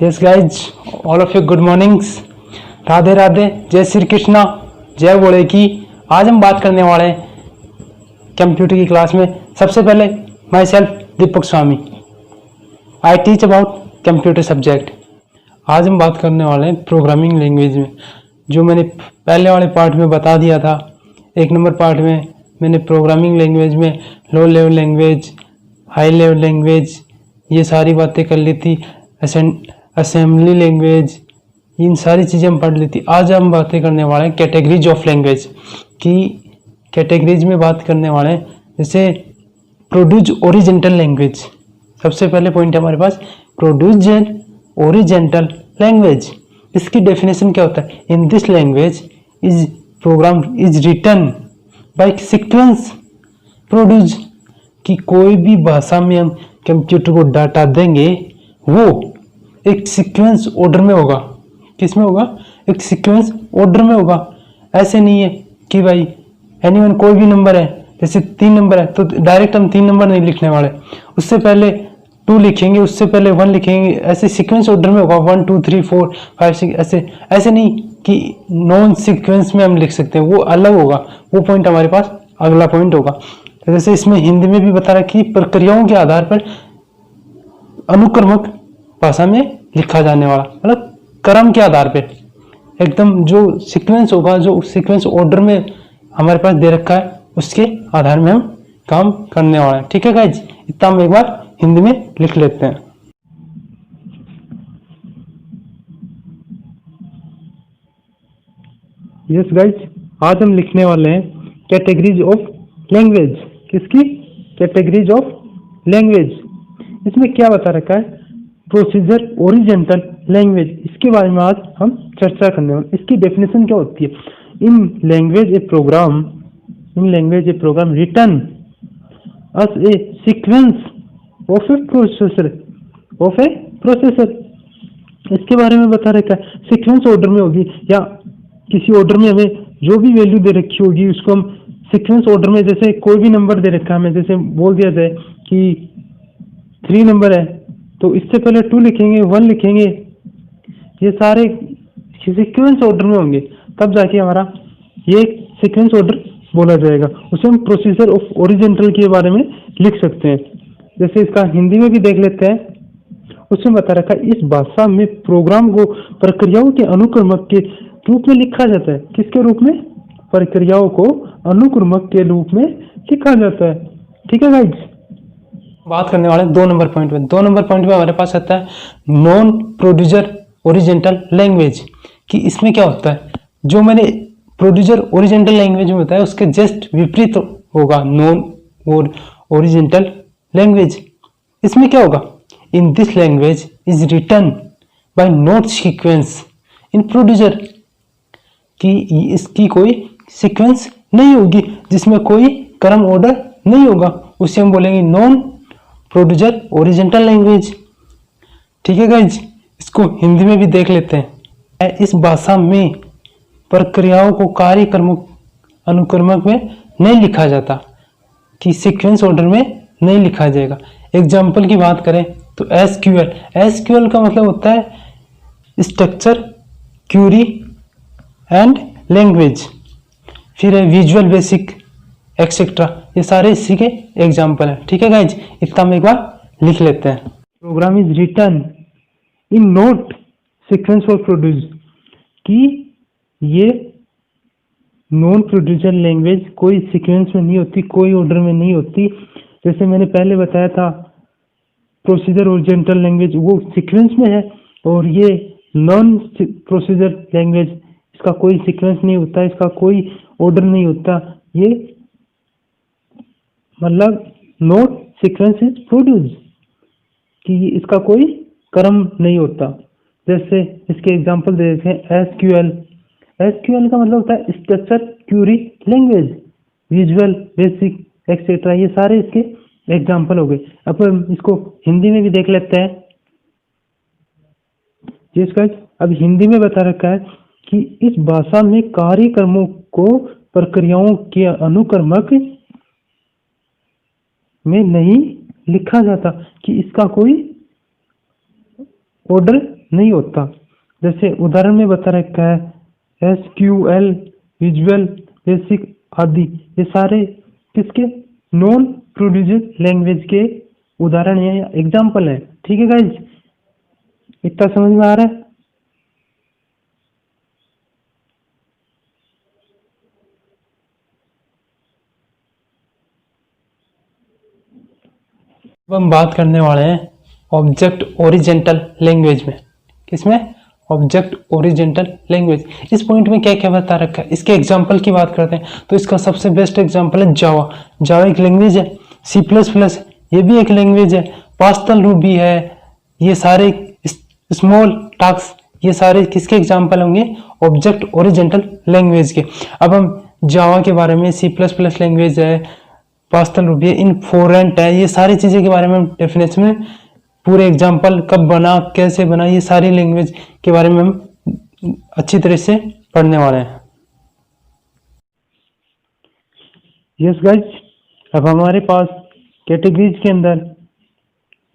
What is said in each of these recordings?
Yes guys, all of you good mornings. Radhe Radhe, जय श्री कृष्णा, जय बोले की। आज हम बात करने वाले हैं कंप्यूटर की क्लास में। सबसे पहले my self Deepak Swami, I teach about computer subject. आज हम बात करने वाले हैं प्रोग्रामिंग लैंग्वेज में, जो मैंने पहले वाले पार्ट में बता दिया था। 1 नंबर पार्ट में मैंने प्रोग्रामिंग लैंग्वेज में low level language, high level language, ये सारी बातें कर ली थी। असेंबली लैंग्वेज, इन सारी चीज़ें हम पढ़ ली थी। आज हम बातें करने वाले हैं कैटेगरीज ऑफ लैंग्वेज की। कैटेगरीज में बात करने वाले हैं जैसे प्रोड्यूस ओरिजेंटल लैंग्वेज। सबसे पहले पॉइंट है हमारे पास प्रोड्यूस ओरिजेंटल लैंग्वेज। इसकी डेफिनेशन क्या होता है? In this language is program is written by sequence procedure. कि कोई भी भाषा में हम कंप्यूटर को डाटा देंगे वो एक सीक्वेंस ऑर्डर में होगा। किस में होगा? एक सीक्वेंस ऑर्डर में होगा। ऐसे नहीं है कि भाई एनीवन कोई भी नंबर है, जैसे 3 नंबर है तो डायरेक्ट हम 3 नंबर नहीं लिखने वाले, उससे पहले 2 लिखेंगे, उससे पहले 1 लिखेंगे। ऐसे सीक्वेंस ऑर्डर में होगा 1 2 3 4 5 6। ऐसे नहीं कि नॉन सीक्वेंस में हम लिख सकते हैं, वो अलग होगा। वो पॉइंट हमारे पास अगला पॉइंट होगा। तो जैसे इसमें हिंदी में भी बता रहा है कि प्रक्रियाओं के आधार पर अनुक्रमक भाषा में लिखा जाने वाला, मतलब क्रम के आधार पे एकदम जो सीक्वेंस होगा, जो सीक्वेंस ऑर्डर में हमारे पास दे रखा है, उसके आधार में हम काम करने वाला है। ठीक है गाइज, इतना हम एक बार हिंदी में लिख लेते हैं। यस गाइज, आज हम लिखने वाले हैं कैटेगरीज ऑफ लैंग्वेज। किसकी? Categories of language. इसमें क्या बता रखा है? Procedure horizontal language. इसके बारे में आज हम चर्चा करने वाले। इसकी डेफिनेशन क्या होती है? In language a program written as a sequence of a processor. इसके बारे में बता रखा है सीक्वेंस ऑर्डर में होगी, या किसी ऑर्डर में हमें जो भी वैल्यू दे रखी होगी उसको हम सीक्वेंस ऑर्डर में, जैसे कोई भी नंबर दे रखा है हमें, जैसे बोल दिया जाए कि 3 नंबर है तो इससे पहले 2 लिखेंगे, 1 लिखेंगे, ये सारे सीक्वेंस ऑर्डर में होंगे, तब जाके हमारा ये सीक्वेंस ऑर्डर बोला जाएगा। उसे हम प्रोसीजर ऑफ ओरिजेंटल के बारे में लिख सकते हैं। जैसे इसका हिंदी में भी देख लेते हैं। उसमें बता रखा है इस भाषा में प्रोग्राम को प्रक्रियाओं के अनुक्रमक के रूप में लिखा जाता है। किसके रूप में? प्रक्रियाओं को अनुक्रमक के रूप में लिखा जाता है। ठीक है गाइज, बात करने वाले 2 नंबर पॉइंट में। 2 नंबर पॉइंट में हमारे पास आता है नॉन प्रोड्यूसर ओरिजेंटल लैंग्वेज। कि इसमें क्या होता है? जो मैंने प्रोड्यूसर ओरिजेंटल लैंग्वेज में बताया उसके जस्ट विपरीत होगा नॉन और ओरिजेंटल लैंग्वेज। इसमें क्या होगा? In this language is written by not sequence in procedure. कि इसकी कोई सीक्वेंस नहीं होगी, जिसमें कोई क्रम ऑर्डर नहीं होगा, उसे हम बोलेंगे नॉन प्रोड्यूसर ओरिजेंटल लैंग्वेज। ठीक है गाइज, इसको हिंदी में भी देख लेते हैं। इस भाषा में प्रक्रियाओं को कार्यक्रम अनुक्रमक में नहीं लिखा जाता, कि सीक्वेंस ऑर्डर में नहीं लिखा जाएगा। एग्जाम्पल की बात करें तो एसक्यूएल का मतलब होता है स्ट्रक्चर, क्यूरी एंड लैंग्वेज। फिर है विजुअल बेसिक एक्सेट्रा, ये सारे इसी के एग्जाम्पल है। ठीक है गाइज, इतना हम एक बार लिख लेते हैं। Program is written in not sequence for procedure. कि ये नॉन प्रोड्यूसर लैंग्वेज कोई सीक्वेंस में नहीं होती, कोई ऑर्डर में नहीं होती। जैसे मैंने पहले बताया था प्रोसीजर ओरिजेंटल लैंग्वेज वो सीक्वेंस में है, और ये नॉन प्रोसीजर लैंग्वेज इसका कोई सीक्वेंस नहीं होता, इसका कोई ऑर्डर नहीं होता। ये मतलब नॉट सीक्वेंस इज प्रोड्यूस, कि इसका कोई क्रम नहीं होता। जैसे इसके एग्जांपल दे देते हैं एसक्यूएल का मतलब होता है structure, query, language, visual basic etcetera, ये सारे इसके एग्जांपल हो गए। अब हम इसको हिंदी में भी देख लेते हैं। जिसका अब हिंदी में बता रखा है कि इस भाषा में कार्यक्रमों को प्रक्रियाओं के अनुक्रमक में नहीं लिखा जाता, कि इसका कोई ऑर्डर नहीं होता। जैसे उदाहरण में बता रखा है SQL, विजुअल बेसिक आदि, ये सारे किसके नॉन प्रोड्यूसर लैंग्वेज के उदाहरण है या एग्जाम्पल है। ठीक है गाइज, इतना समझ में आ रहा है। अब हम बात करने वाले हैं ऑब्जेक्ट ओरिजेंटल लैंग्वेज में। किसमें? Object horizontal language. इस पॉइंट में क्या क्या बता रखा है, इसके एग्जांपल की बात करते हैं तो इसका सबसे बेस्ट एग्जांपल है जावा। जावा एक लैंग्वेज है। सी प्लस प्लस ये भी एक लैंग्वेज है। पास्कल रूबी है। ये सारे स्मॉल टास्क, ये सारे किसके एग्जांपल होंगे? ऑब्जेक्ट ओरिजेंटल लैंग्वेज के। अब हम जावा के बारे में, सी प्लस प्लस लैंग्वेज है, पास्कल रूबी है, इनफोरेंट है, ये सारी चीजें के बारे में हम डेफिनेशन में पूरे एग्जांपल कब बना, कैसे बना, ये सारी लैंग्वेज के बारे में हम अच्छी तरह से पढ़ने वाले हैं। यस गाइज, अब हमारे पास कैटेगरीज के अंदर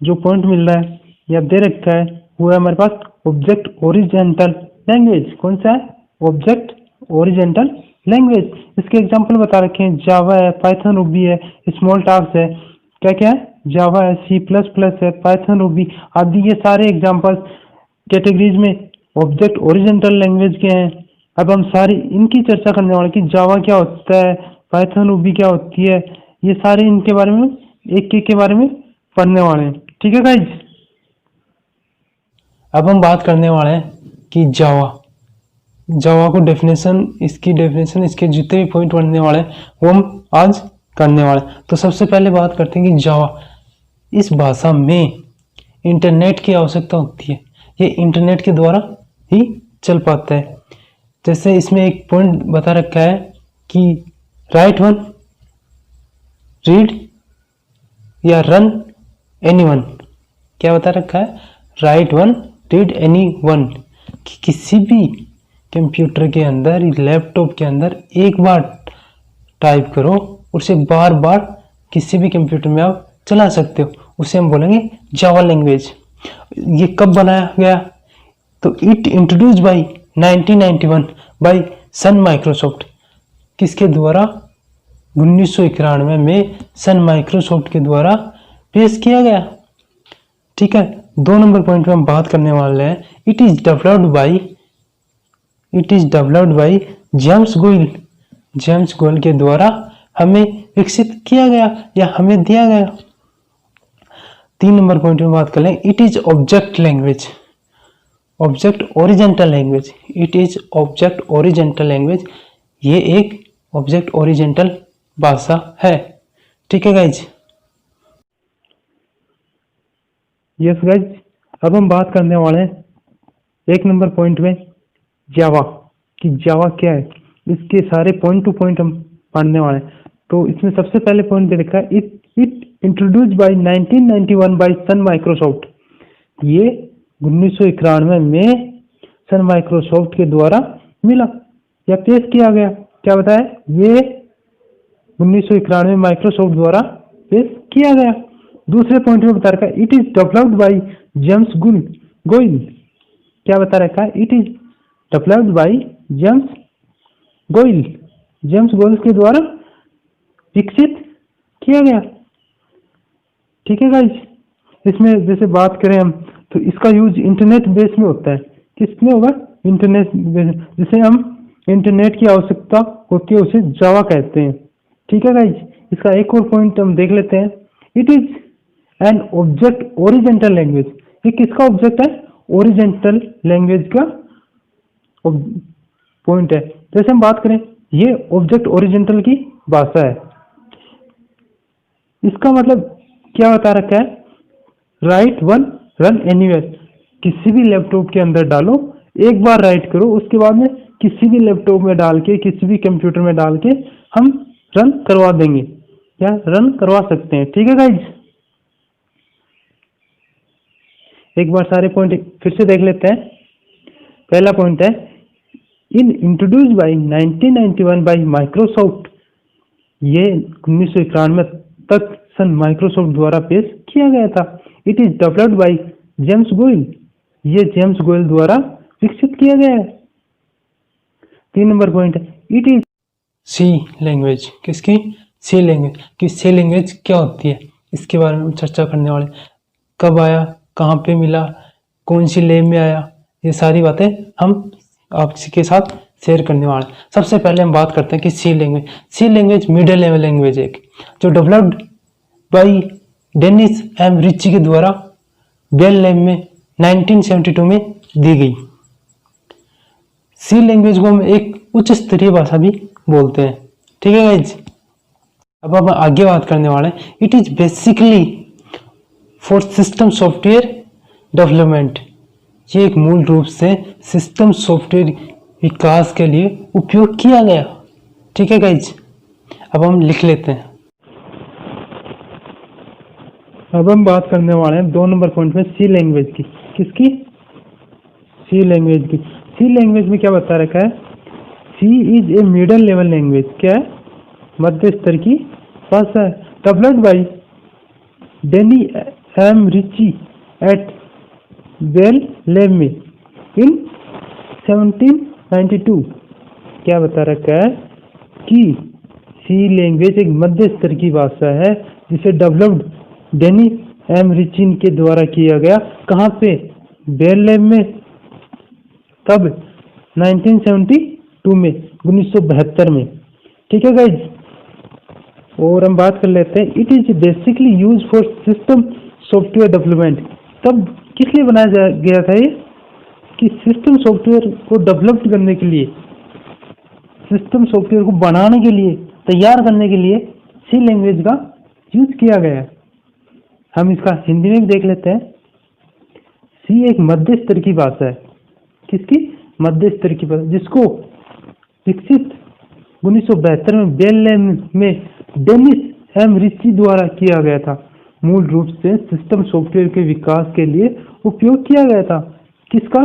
जो पॉइंट मिल रहा है या दे रखा है वो है हमारे पास ऑब्जेक्ट ओरिजेंटल लैंग्वेज। कौन सा है? Object horizontal language. इसके एग्जांपल बता रखे हैं, जावा है, पाइथन रूबी है, स्मॉल टास्क है, क्या क्या है? जावा है, सी प्लस प्लस है, पाइथन रूबी आदि, ये सारे एग्जांपल्स कैटेगरीज में ऑब्जेक्ट ओरिजेंटल लैंग्वेज के हैं। अब हम सारी इनकी चर्चा करने वाले कि जावा क्या होता है, पाइथन रूबी क्या होती है, ये सारे इनके बारे में एक एक के बारे में पढ़ने वाले हैं। ठीक है गाइज, अब हम बात करने वाले हैं कि जावा को डेफिनेशन, इसके जितने भी पॉइंट पढ़ने वाले हैं वो हम आज करने वाले हैं। तो सबसे पहले बात करते हैं कि जावा, इस भाषा में इंटरनेट की आवश्यकता होती है। ये इंटरनेट के द्वारा ही चल पाता है। जैसे इसमें एक पॉइंट बता रखा है कि राइट वन, रीड या रन एनीवन। क्या बता रखा है? राइट वन, रीड एनीवन, कि किसी भी कंप्यूटर के अंदर, लैपटॉप के अंदर एक बार टाइप करो, उसे बार बार किसी भी कंप्यूटर में आप चला सकते हो, उसे हम बोलेंगे जावा लैंग्वेज। ये कब बनाया गया? तो it introduced by 1991 by sun Microsoft. किसके द्वारा? 1991 में सन माइक्रोसॉफ्ट के द्वारा पेश किया गया। ठीक है, 2 नंबर पॉइंट में हम बात करने वाले हैं, it is developed by James Goyal. James Goyal के द्वारा हमें विकसित किया गया या हमें दिया गया। 3 नंबर पॉइंट में बात कर लें, it is object language, object horizontal language. It is object horizontal language, ये एक ऑब्जेक्ट ओरिजेंटल भाषा है। ठीक है गाइज, यस गाइज, अब हम बात करने वाले हैं 1 नंबर पॉइंट में जावा, कि जावा क्या है। इसके सारे पॉइंट टू पॉइंट हम पढ़ने वाले हैं। तो इसमें सबसे पहले पॉइंट दे रखा है, it introduced by 1991 by sun Microsoft. ये 1991 में सन माइक्रोसॉफ्ट के द्वारा मिला या पेश किया गया। क्या बताया? ये 1991 में माइक्रोसॉफ्ट द्वारा पेश किया गया। दूसरे पॉइंट में बता रखा है, it is developed by James Goyal. क्या बता रखा है? It is developed by James Goyal. James Goyal के द्वारा विकसित किया गया। ठीक है गाइज, इसमें जैसे बात करें हम तो इसका यूज इंटरनेट बेस में होता है। किसमें होगा? Internet base. जिसे हम इंटरनेट की आवश्यकता होती है उसे जावा कहते हैं। ठीक है गाइज, इसका एक और पॉइंट हम देख लेते हैं, it is an object horizontal language. ये किसका ऑब्जेक्ट है? ओरिजेंटल लैंग्वेज का पॉइंट है। जैसे हम बात करें, ये ऑब्जेक्ट ओरिजेंटल की भाषा है। इसका मतलब क्या बता रखा है? Right one, run anywhere. किसी भी लैपटॉप के अंदर डालो, एक बार राइट करो, उसके बाद में किसी भी लैपटॉप में डाल के, किसी भी कंप्यूटर में डाल के हम रन करवा देंगे या रन करवा सकते हैं। ठीक है गाइज, एक बार सारे पॉइंट फिर से देख लेते हैं। पहला पॉइंट है, इन इंट्रोड्यूस्ड बाय 1991 बाय माइक्रोसॉफ्ट। ये 1991 तक सन माइक्रोसॉफ्ट द्वारा पेश किया गया था। It is developed by James Goyal. ये जेम्स गोयल द्वारा विकसित किया गया है। 3 नंबर पॉइंट है, इट इज सी लैंग्वेज। किसकी? सी लैंग्वेज। कि सी लैंग्वेज क्या होती है, इसके बारे में हम चर्चा करने वाले। कब आया, कहाँ पे मिला, कौन सी लैब में आया, ये सारी बातें हम आपके साथ शेयर करने वाले। सबसे पहले हम बात करते हैं कि C language. C language middle level language है जो developed by Dennis M Ritchie के द्वारा बेल लैब में 1972 में दी गई। सी लैंग्वेज को हम एक उच्च स्तरीय भाषा भी बोलते हैं। ठीक है गाइज, अब हम आगे बात करने वाले हैं। It is basically for system software development. ये एक मूल रूप से सिस्टम सॉफ्टवेयर विकास के लिए उपयोग किया गया। ठीक है गाइज, अब हम लिख लेते हैं। अब हम बात करने वाले हैं 2 नंबर पॉइंट में सी लैंग्वेज की। किसकी? सी लैंग्वेज की। सी लैंग्वेज में क्या बता रखा है? C is a middle level language. क्या है? मध्य स्तर की भाषा है। Developed by Dennis M Ritchie at Bell lab में इन 1792। क्या बता रखा है कि सी लैंग्वेज एक मध्य स्तर की भाषा है जिसे डेवलप्ड डेनी एम रिचिन के द्वारा किया गया। कहाँ पे? बेल लैब में। कब? 1972 में, 1972 में। ठीक है गाइज, और हम बात कर लेते हैं। It is basically use for system software development. तब किस लिए बनाया गया था ये? कि सिस्टम सॉफ्टवेयर को डेवलप करने के लिए, सिस्टम सॉफ्टवेयर को बनाने के लिए, तैयार करने के लिए सी लैंग्वेज का यूज किया गया है। हम इसका हिंदी में भी देख लेते हैं। सी एक मध्य स्तर की भाषा है। किसकी? मध्य स्तर की भाषा, जिसको विकसित 1972 में बेल लैब में डेनिस एम रिची द्वारा किया गया था। मूल रूप से सिस्टम सॉफ्टवेयर के विकास के लिए उपयोग किया गया था। किसका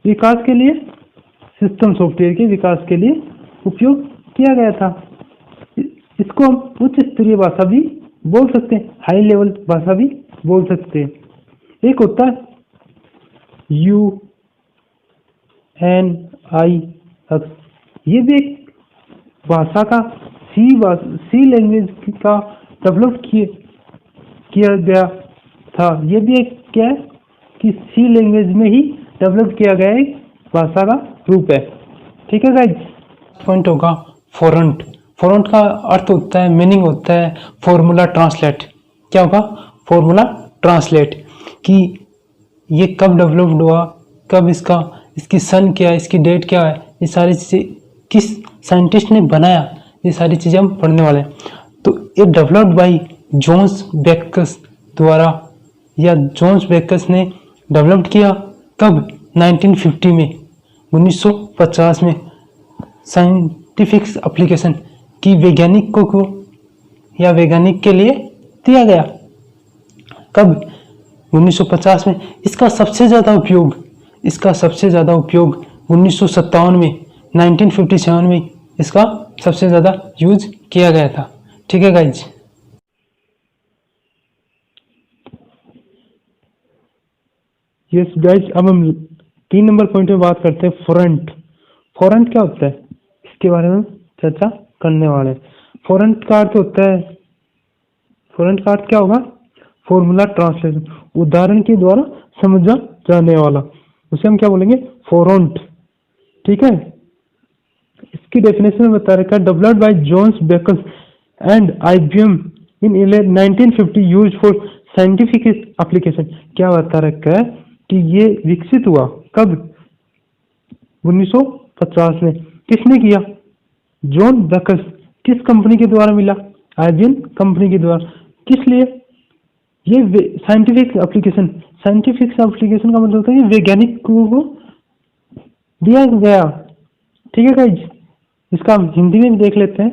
विकास के लिए? सिस्टम सॉफ्टवेयर के विकास के लिए उपयोग किया गया था। इसको हम उच्च स्तरीय भाषा भी बोल सकते हैं, हाई लेवल भाषा भी बोल सकते हैं। एक होता है UNIX, ये भी एक भाषा का सी लैंग्वेज का डेवलप किया गया था। ये भी एक क्या है कि सी लैंग्वेज में ही डेवलप किया गया एक भाषा का रूप है। ठीक है गाइज, पॉइंट होगा फॉरंट। फॉरंट का अर्थ होता है, मीनिंग होता है फॉर्मूला ट्रांसलेट। क्या होगा? Formula translate. कि ये कब डेवलप्ड हुआ, कब इसकी सन क्या है, इसकी डेट क्या है, ये सारी चीज़ें किस साइंटिस्ट ने बनाया, ये सारी चीज़ें हम पढ़ने वाले हैं। तो ये डेवलप्ड बाई जॉन्स बेकस द्वारा, या जॉन्स बेकस ने डेवलप किया। कब? 1950 में, 1950 में। साइंटिफिक एप्लीकेशन की वैज्ञानिकों को या वैज्ञानिक के लिए दिया गया। कब? 1950 में। इसका सबसे ज़्यादा उपयोग 1957 में, 1957 में इसका सबसे ज़्यादा यूज किया गया था। ठीक है गाइज, यस गाइज, अब हम 3 नंबर पॉइंट में बात करते हैं फॉरंट। फॉरंट क्या होता है, इसके बारे में चर्चा करने वाले हैं। फॉरंट का अर्थ होता है, फॉरंट का अर्थ क्या होगा? फॉर्मूला ट्रांसलेशन, उदाहरण के द्वारा समझा जाने वाला, उसे हम क्या बोलेंगे? फॉरंट। ठीक है, इसकी डेफिनेशन में बता रखा है, developed by Johns Backus and IBM in 1950, used for scientific application. क्या बता रखा है कि ये विकसित हुआ कब? 1950 में। किसने किया? जॉन बेकस। किस कंपनी के द्वारा मिला? IBM कंपनी के द्वारा। किस लिए? ये साइंटिफिक एप्लीकेशन का मतलब होता है कि वैज्ञानिकों को दिया गया। ठीक है गाइज, इसका हम हिंदी में भी देख लेते हैं।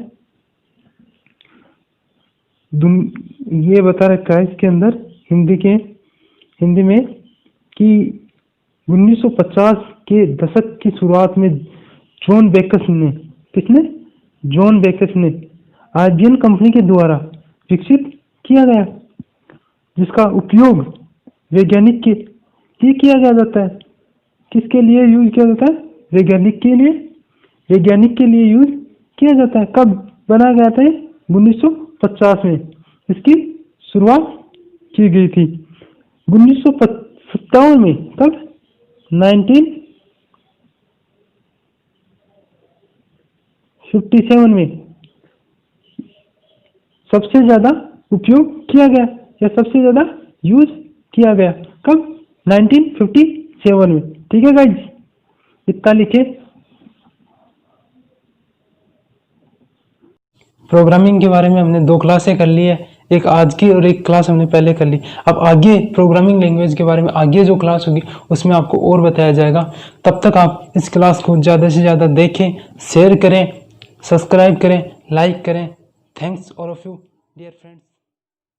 ये बता रखा है इसके अंदर हिंदी में कि 1950 के दशक की शुरुआत में जॉन बेकस ने, किसने? जॉन बेकस ने IBM कंपनी के द्वारा विकसित किया गया, जिसका उपयोग वैज्ञानिक ये किया जाता है, किसके लिए यूज किया जाता है? वैज्ञानिक के लिए, वैज्ञानिक के लिए यूज किया जाता है। कब बनाया गया था? 1950 में इसकी शुरुआत की गई थी। 1957 में, कब? 1957 में सबसे ज्यादा उपयोग किया गया या सबसे ज्यादा यूज किया गया, कब? 1957 में। ठीक है गाइज, इतना लिखे। प्रोग्रामिंग के बारे में हमने 2 क्लासें कर ली है, एक आज की और एक क्लास हमने पहले कर ली। अब आगे प्रोग्रामिंग लैंग्वेज के बारे में आगे जो क्लास होगी उसमें आपको और बताया जाएगा। तब तक आप इस क्लास को ज़्यादा से ज़्यादा देखें, शेयर करें, सब्सक्राइब करें, लाइक करें। Thanks all of you dear friends.